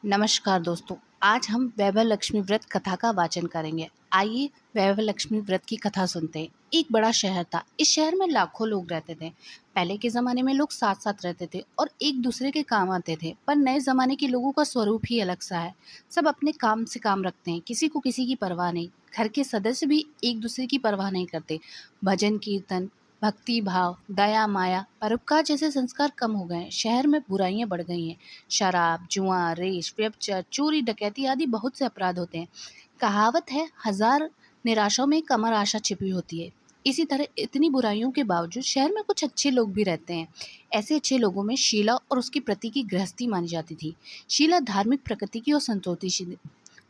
नमस्कार दोस्तों, आज हम वैभव लक्ष्मी व्रत कथा का वाचन करेंगे। आइए वैभव लक्ष्मी व्रत की कथा सुनते हैं। एक बड़ा शहर था। इस शहर में लाखों लोग रहते थे। पहले के ज़माने में लोग साथ साथ रहते थे और एक दूसरे के काम आते थे, पर नए ज़माने के लोगों का स्वरूप ही अलग सा है। सब अपने काम से काम रखते हैं, किसी को किसी की परवाह नहीं। घर के सदस्य भी एक दूसरे की परवाह नहीं करते। भजन कीर्तन, भक्ति भाव, दया माया, परोपकार जैसे संस्कार कम हो गए हैं। शहर में बुराइयां बढ़ गई हैं। शराब, जुआ, रेश, व्यभिचार, चोरी, डकैती आदि बहुत से अपराध होते हैं। कहावत है, हजार निराशाओं में एक अमर आशा छिपी होती है। इसी तरह इतनी बुराइयों के बावजूद शहर में कुछ अच्छे लोग भी रहते हैं। ऐसे अच्छे लोगों में शीला और उसकी पति की गृहस्थी मानी जाती थी। शीला धार्मिक प्रकृति की और संतोषी।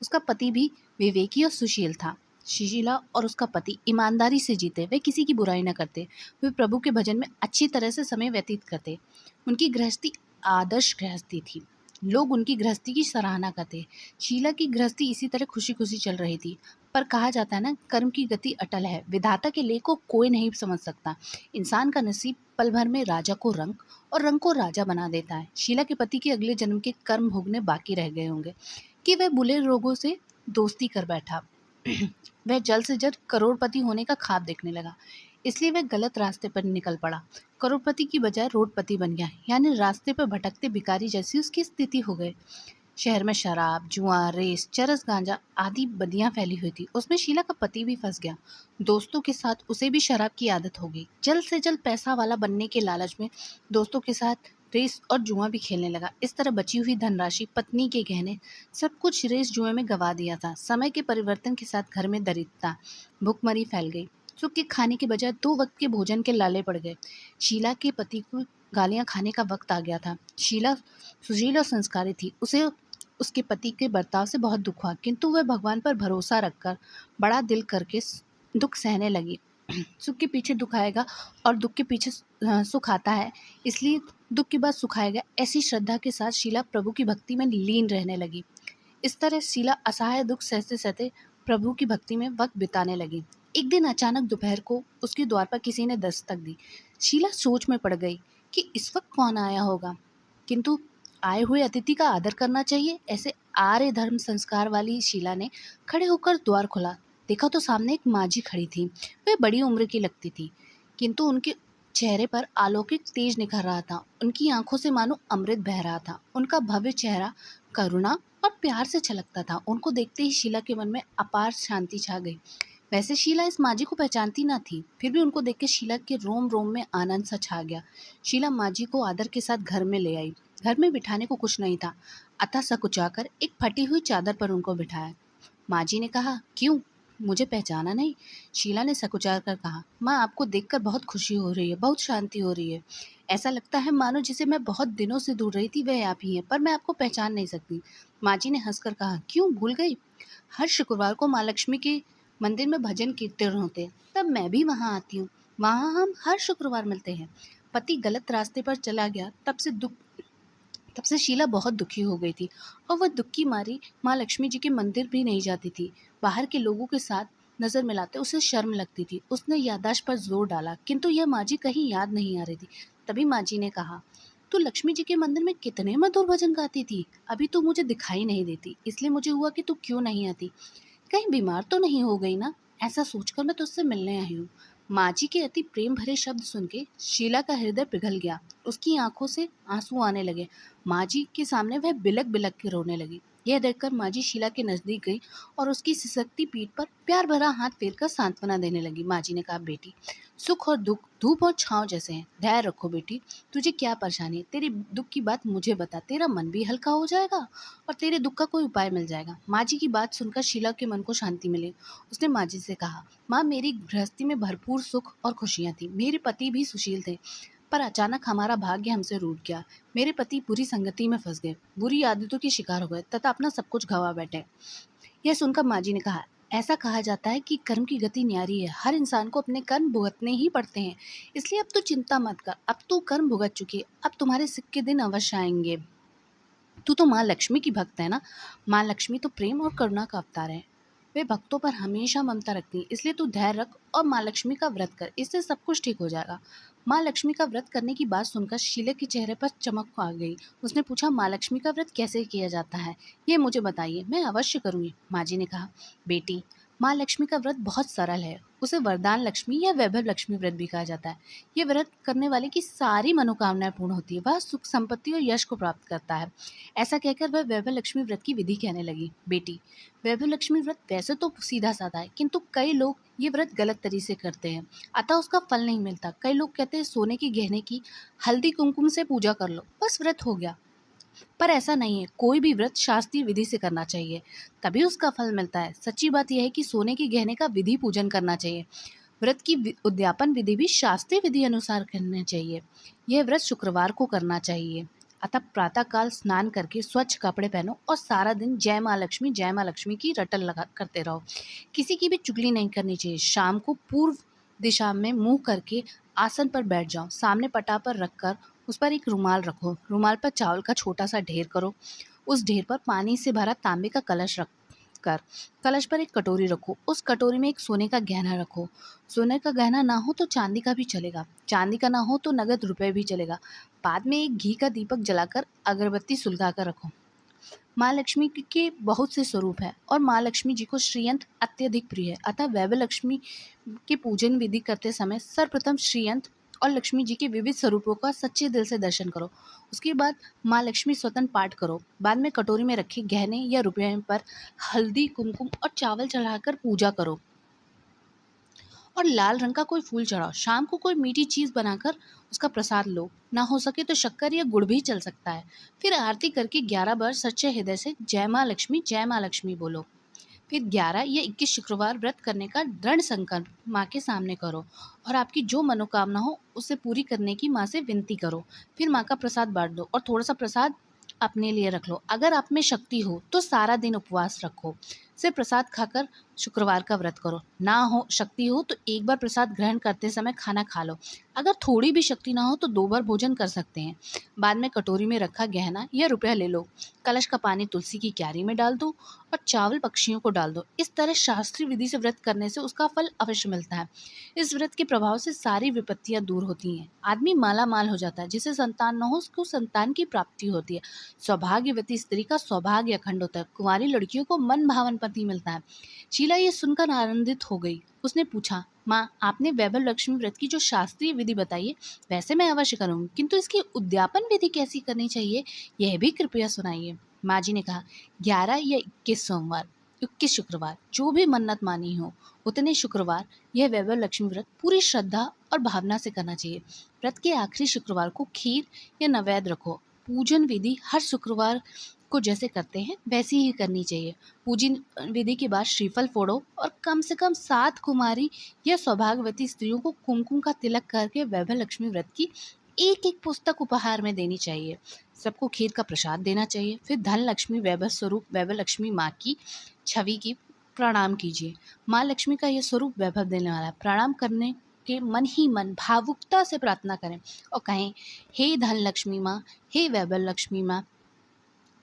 उसका पति भी विवेकी और सुशील था। शीला और उसका पति ईमानदारी से जीते, वे किसी की बुराई न करते। वे प्रभु के भजन में अच्छी तरह से समय व्यतीत करते। उनकी गृहस्थी आदर्श गृहस्थी थी। लोग उनकी गृहस्थी की सराहना करते। शीला की गृहस्थी इसी तरह खुशी खुशी चल रही थी। पर कहा जाता है ना, कर्म की गति अटल है। विधाता के लेख को कोई नहीं समझ सकता। इंसान का नसीब पल भर में राजा को रंक और रंक को राजा बना देता है। शीला के पति के अगले जन्म के कर्म भोगने बाकी रह गए होंगे कि वह बुरे लोगों से दोस्ती कर बैठा। वह जल्द से जल्द करोड़पति होने का ख्वाब देखने लगा, इसलिए वह गलत रास्ते पर निकल पड़ा। करोड़पति की बजाय रोडपति बन गया, यानी रास्ते पर भटकते भिखारी जैसी उसकी स्थिति हो गई। शहर में शराब, जुआ, रेस, चरस, गांजा आदि बदियां फैली हुई थी। उसमें शीला का पति भी फंस गया। दोस्तों के साथ उसे भी शराब की आदत हो गई। जल्द से जल्द पैसा वाला बनने के लालच में दोस्तों के साथ रेस और जुआ भी खेलने लगा। इस तरह बची हुई धनराशि, पत्नी के गहने, सब कुछ रेस जुए में गवा दिया था। समय के परिवर्तन के साथ घर में दरिद्रता, भुखमरी फैल गई। सुख के खाने के बजाय 2 वक्त के भोजन के लाले पड़ गए। शीला के पति को गालियां खाने का वक्त आ गया था। शीला सुशील और संस्कारी थी। उसे उसके पति के बर्ताव से बहुत दुख हुआ, किंतु वह भगवान पर भरोसा रखकर बड़ा दिल करके दुख सहने लगी। सुख के पीछे दुख आएगा और दुख के पीछे सुख आता है, इसलिए दुख के बाद सुख आएगा। ऐसी श्रद्धा के साथ शीला प्रभु की भक्ति में लीन रहने लगी। इस तरह शीला असहाय दुख सहते सहते प्रभु की भक्ति में वक्त बिताने लगी। एक दिन अचानक दोपहर को उसके द्वार पर किसी ने दस्तक दी। शीला सोच में पड़ गई कि इस वक्त कौन आया होगा, किंतु आए हुए अतिथि का आदर करना चाहिए। ऐसे आर्य धर्म संस्कार वाली शीला ने खड़े होकर द्वार खोला। देखा तो सामने एक माझी खड़ी थी। वह बड़ी उम्र की लगती थी, किंतु उनके चेहरे पर अलौकिक तेज निखर रहा था। उनकी आंखों से मानो अमृत बह रहा था। उनका भव्य चेहरा करुणा और प्यार से छलकता था। उनको देखते ही शीला के मन में अपार शांति छा गई। वैसे शीला इस माझी को पहचानती ना थी, फिर भी उनको देख के शीला के रोम रोम में आनंद सा छा गया। शीला माझी को आदर के साथ घर में ले आई। घर में बिठाने को कुछ नहीं था, अतः सकुचाकर एक फटी हुई चादर पर उनको बिठाया। माँ जी ने कहा, क्यों, मुझे पहचाना नहीं? शीला ने सकुचार कर कहा, माँ, आपको देखकर बहुत खुशी हो रही है, बहुत शांति हो रही है। ऐसा लगता है मानो जिसे मैं बहुत दिनों से ढूंढ रही थी वह आप ही हैं, पर मैं आपको पहचान नहीं सकती। माँ जी ने हंसकर कहा, क्यों भूल गई? हर शुक्रवार को माँ लक्ष्मी के मंदिर में भजन कीर्तन होते हैं, तब मैं भी वहाँ आती हूँ। वहाँ हम हर शुक्रवार मिलते हैं। पति गलत रास्ते पर चला गया, तब से शीला बहुत दुखी हो गई थी और वह दुख की मारी माँ लक्ष्मी जी के मंदिर भी नहीं जाती थी। बाहर के लोगों के साथ नजर मिलाते उसे शर्म लगती थी। उसने याददाश्त पर जोर डाला, किंतु यह माँ जी कहीं याद नहीं आ रही थी। तभी माँ जी ने कहा, तू लक्ष्मी जी के मंदिर में कितने मधुर भजन गाती थी, अभी तो मुझे दिखाई नहीं देती, इसलिए मुझे हुआ कि तू क्यों नहीं आती। कहीं बीमार तो नहीं हो गई ना? ऐसा सोचकर मैं तुझसे मिलने आई हूँ। माँ जी के अति प्रेम भरे शब्द सुन के शीला का हृदय पिघल गया। उसकी आंखों से आंसू आने लगे। माँ जी के सामने वह बिलक बिलक के रोने लगी। यह देखकर माँ जी शीला के नजदीक गई और उसकी सिसकती पीठ पर प्यार भरा हाथ फेरकर सांत्वना देने लगी। माँ जी ने कहा, बेटी, सुख और दुख धूप और छांव जैसे हैं, धैर्य रखो बेटी। तुझे क्या परेशानी है? तेरे दुख की बात मुझे बता, तेरा मन भी हल्का हो जाएगा और तेरे दुख का कोई उपाय मिल जाएगा। माँ जी की बात सुनकर शीला के मन को शांति मिली। उसने माँ जी से कहा, माँ, मेरी गृहस्थी में भरपूर सुख और खुशियाँ थी। मेरे पति भी सुशील थे, पर अचानक हमारा भाग्य हमसे रूठ गया। मेरे पति बुरी संगति में फंस गए, बुरी आदतों के शिकार हो गए तथा अपना सब कुछ गंवा बैठे। यह सुनकर माँ जी ने कहा, ऐसा कहा जाता है कि कर्म की गति न्यारी है। हर इंसान को अपने कर्म भुगतने ही पड़ते हैं, इसलिए अब तो चिंता मत कर। अब तू कर्म भुगत चुकी है, अब तुम्हारे सिक्के दिन अवश्य आएंगे। तू तो माँ लक्ष्मी की भक्त है ना? माँ लक्ष्मी तो प्रेम और करुणा का अवतार है। वे भक्तों पर हमेशा ममता रखती हैं, इसलिए तू धैर्य रख और माँ लक्ष्मी का व्रत कर, इससे सब कुछ ठीक हो जाएगा। माँ लक्ष्मी का व्रत करने की बात सुनकर शीला के चेहरे पर चमक आ गई। उसने पूछा, माँ लक्ष्मी का व्रत कैसे किया जाता है, ये मुझे बताइए, मैं अवश्य करूँगी। माँ जी ने कहा, बेटी, माँ लक्ष्मी का व्रत बहुत सरल है। उसे वरदान लक्ष्मी या वैभव लक्ष्मी व्रत भी कहा जाता है। ये व्रत करने वाले की सारी मनोकामनाएं पूर्ण होती है, वह सुख संपत्ति और यश को प्राप्त करता है। ऐसा कहकर वह वैभव लक्ष्मी व्रत की विधि कहने लगी। बेटी, वैभव लक्ष्मी व्रत वैसे तो सीधा साधा है, किंतु कई लोग ये व्रत गलत तरीके से करते हैं, अतः उसका फल नहीं मिलता। कई लोग कहते हैं सोने के गहने की हल्दी कुमकुम से पूजा कर लो, बस व्रत हो गया। पर ऐसा नहीं है, कोई भी व्रत शास्त्रीय विधि से करना चाहिए, तभी उसका फल मिलता है। सच्ची बात यह है कि सोने के गहने का विधि पूजन करना चाहिए। व्रत की उद्यापन विधि भी शास्त्रीय विधि अनुसार करनी चाहिए। यह व्रत शुक्रवार को करना चाहिए। अतः प्रातःकाल स्नान करके स्वच्छ कपड़े पहनो और सारा दिन जय माँ लक्ष्मी की रटन लगा करते रहो। किसी की भी चुगली नहीं करनी चाहिए। शाम को पूर्व दिशा में मुंह करके आसन पर बैठ जाओ। सामने पटा पर रखकर उस पर एक रुमाल रखो। रुमाल पर चावल का छोटा सा ढेर करो। उस ढेर पर पानी से भरा तांबे का कलश रख कर कलश पर एक कटोरी रखो। उस कटोरी में एक सोने का गहना रखो। सोने का गहना ना हो तो चांदी का भी चलेगा। चांदी का ना हो तो नगद रुपए भी चलेगा। बाद में एक घी का दीपक जलाकर अगरबत्ती सुलगा कर रखो। माँ लक्ष्मी के बहुत से स्वरूप है और माँ लक्ष्मी जी को श्रीयंत्र अत्यधिक प्रिय है। अतः वैभव लक्ष्मी के पूजन विधि करते समय सर्वप्रथम श्रीयंत्र और लक्ष्मी जी के विविध स्वरूपों का सच्चे दिल से दर्शन करो। उसके बाद माँ लक्ष्मी स्वतंत्र पाठ करो। बाद में कटोरी में रखे गहने या रुपये पर हल्दी कुमकुम और चावल चढ़ाकर पूजा करो और लाल रंग का कोई फूल चढ़ाओ। शाम को कोई मीठी चीज बनाकर उसका प्रसाद लो। ना हो सके तो शक्कर या गुड़ भी चल सकता है। फिर आरती करके 11 बार सच्चे हृदय से जय माँ लक्ष्मी बोलो। फिर 11 या 21 शुक्रवार व्रत करने का दृढ़ संकल्प माँ के सामने करो और आपकी जो मनोकामना हो उसे पूरी करने की माँ से विनती करो। फिर माँ का प्रसाद बांट दो और थोड़ा सा प्रसाद अपने लिए रख लो। अगर आप में शक्ति हो तो सारा दिन उपवास रखो। सिर्फ प्रसाद खाकर शुक्रवार का व्रत करो। ना हो शक्ति हो तो एक बार प्रसाद ग्रहण करते समय खाना खा लो। अगर थोड़ी भी शक्ति ना हो तो 2 बार भोजन कर सकते हैं। बाद में कटोरी में रखा गहना या रुपया ले लो। कलश का पानी तुलसी की क्यारी में डाल दो और चावल पक्षियों को डाल दो। इस तरह शास्त्रीय विधि से व्रत करने से उसका फल अवश्य मिलता है। इस व्रत के प्रभाव से सारी विपत्तियां दूर होती हैं। आदमी माला माल हो जाता है। जिसे संतान न हो उसको संतान की प्राप्ति होती है। सौभाग्यवती स्त्री का सौभाग्य अखंड होता है। कुंवारी लड़कियों को मन भावन पति मिलता है। शीला ये सुनकर आनंदित हो गई। उसने पूछा, माँ, आपने वैभव लक्ष्मी व्रत की जो शास्त्रीय विधि बताई है वैसे मैं अवश्य करूंगी, किंतु इसकी उद्यापन विधि कैसी करनी चाहिए यह भी कृपया सुनाइए। माँ जी ने कहा, 11 या 21 सोमवार, 21 शुक्रवार, जो भी मन्नत मानी हो उतने शुक्रवार यह वैभव लक्ष्मी व्रत पूरी श्रद्धा और भावना से करना चाहिए। व्रत के आखिरी शुक्रवार को खीर या नैवेद्य रखो। पूजन विधि हर शुक्रवार को जैसे करते हैं वैसी ही करनी चाहिए। पूजन विधि के बाद श्रीफल फोड़ो और कम से कम 7 कुमारी या सौभाग्यवती स्त्रियों को कुमकुम का तिलक करके वैभव लक्ष्मी व्रत की एक एक पुस्तक उपहार में देनी चाहिए। सबको खीर का प्रसाद देना चाहिए। फिर धन लक्ष्मी वैभव स्वरूप वैभव लक्ष्मी माँ की छवि की प्रणाम कीजिए। माँ लक्ष्मी का यह स्वरूप वैभव देने वाला है। प्रणाम करने के मन ही मन भावुकता से प्रार्थना करें और कहें, हे धन लक्ष्मी माँ, हे वैभव लक्ष्मी माँ,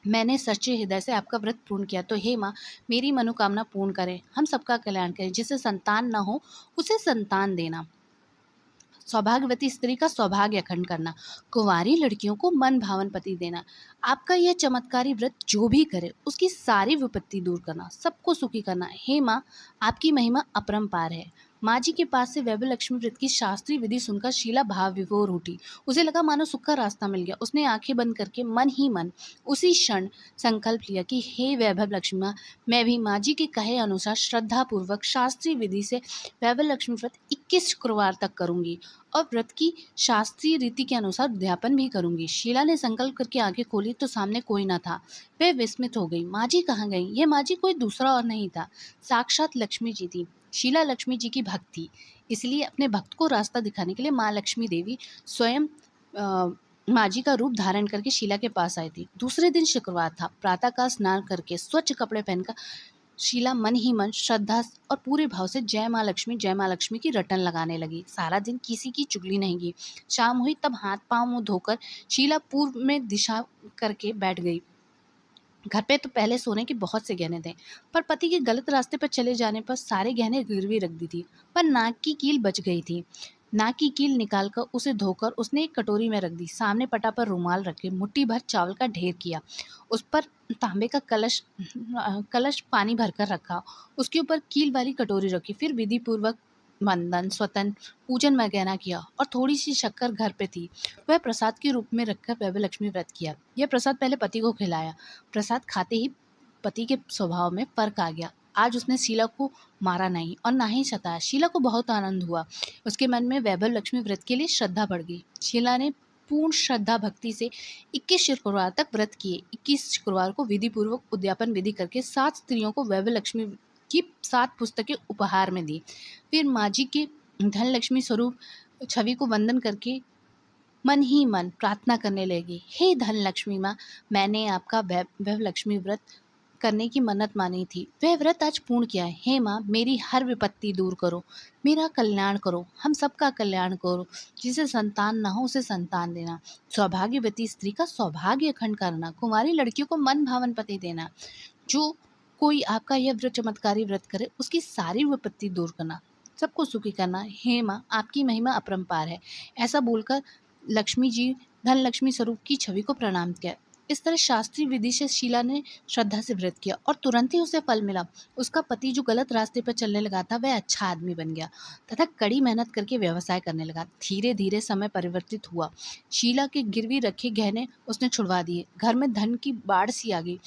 मैंने सच्चे हृदय से आपका व्रत पूर्ण किया, तो हे माँ, मेरी मनोकामना पूर्ण करें, हम सबका कल्याण करें। जिसे संतान न हो उसे संतान देना। सौभाग्यवती स्त्री का सौभाग्य अखंड करना। कुंवारी लड़कियों को मन भावन पति देना। आपका यह चमत्कारी व्रत जो भी करे उसकी सारी विपत्ति दूर करना, सबको सुखी करना। हे माँ, आपकी महिमा अपरंपार है। माँ जी के पास से वैभव लक्ष्मी व्रत की शास्त्रीय विधि सुनकर शीला भाव विभोर उठी। उसे लगा मानो सुख का रास्ता मिल गया। उसने आंखें बंद करके मन ही मन उसी क्षण संकल्प लिया कि हे वैभव लक्ष्मी माँ, मैं भी माँ जी के कहे अनुसार श्रद्धा पूर्वक शास्त्रीय विधि से वैभव लक्ष्मी व्रत 21 शुक्रवार तक करूंगी और व्रत की शास्त्रीय रीति के अनुसार उद्यापन भी करूंगी। शीला ने संकल्प करके आंखें खोली तो सामने कोई न था। वह विस्मित हो गई। माँ जी कहाँ गई? यह माँ जी कोई दूसरा और नहीं था, साक्षात लक्ष्मी जी थी। शीला लक्ष्मी जी की भक्त थी, इसलिए अपने भक्त को रास्ता दिखाने के लिए माँ लक्ष्मी देवी स्वयं माँ जी का रूप धारण करके शीला के पास आई थी। दूसरे दिन शुक्रवार था। प्रातःकाल स्नान करके स्वच्छ कपड़े पहनकर शीला मन ही मन श्रद्धा और पूरे भाव से जय माँ लक्ष्मी की रटन लगाने लगी। सारा दिन किसी की चुगली नहीं की। शाम हुई तब हाथ पांव मुंह धोकर शीला पूर्व में दिशा करके बैठ गई। घर पे तो पहले सोने के बहुत से गहने थे, पर पति के गलत रास्ते पर चले जाने पर सारे गहने गिरवी रख दी थी। पर नाक की कील बच गई थी। नाक की कील निकालकर उसे धोकर उसने एक कटोरी में रख दी। सामने पटा पर रुमाल रखे, मुट्ठी भर चावल का ढेर किया। उस पर तांबे का कलश पानी भरकर रखा। उसके ऊपर कील वाली कटोरी रखी। फिर विधि पूर्वक वंदन, स्वतन, पूजन वगैरह किया और थोड़ी सी शक्कर घर पे थी, वह प्रसाद के रूप में रखकर वैभव लक्ष्मी व्रत किया। यह प्रसाद पहले पति को खिलाया। प्रसाद खाते ही पति के स्वभाव में फर्क आ गया। आज उसने शीला को मारा नहीं और ना ही सताया। शीला को बहुत आनंद हुआ। उसके मन में वैभव लक्ष्मी व्रत के लिए श्रद्धा बढ़ गई। शीला ने पूर्ण श्रद्धा भक्ति से 21 शुक्रवार तक व्रत किए। 21 शुक्रवार को विधि पूर्वक उद्यापन विधि करके 7 स्त्रियों को वैभव लक्ष्मी की 7 पुस्तकें उपहार में दी। फिर माँ जी के धन लक्ष्मी स्वरूप छवि को वंदन करके मन ही मन प्रार्थना करने लगी, हे धन लक्ष्मी माँ, मैंने आपका वैभव लक्ष्मी व्रत करने की मन्नत मानी थी, वह व्रत आज पूर्ण किया है। हे माँ, मेरी हर विपत्ति दूर करो, मेरा कल्याण करो, हम सबका कल्याण करो। जिसे संतान ना हो उसे संतान देना, सौभाग्यवती स्त्री का सौभाग्य अखंड करना, कुंवारी लड़कियों को मन भावन पति देना। जो कोई आपका यह व्रत चमत्कारी व्रत करे उसकी सारी विपत्ति दूर करना, सबको सुखी करना। हे माँ, आपकी महिमा अपरंपार है। ऐसा बोलकर लक्ष्मी जी धन लक्ष्मी स्वरूप की छवि को प्रणाम किया। इस तरह शास्त्रीय विधि से शीला ने श्रद्धा से व्रत किया और तुरंत ही उसे फल मिला। उसका पति जो गलत रास्ते पर चलने लगा था वह अच्छा आदमी बन गया तथा कड़ी मेहनत करके व्यवसाय करने लगा। धीरे धीरे समय परिवर्तित हुआ। शीला के गिरवी रखे गहने उसने छुड़वा दिए। घर में धन की बाढ़ सी आ गई।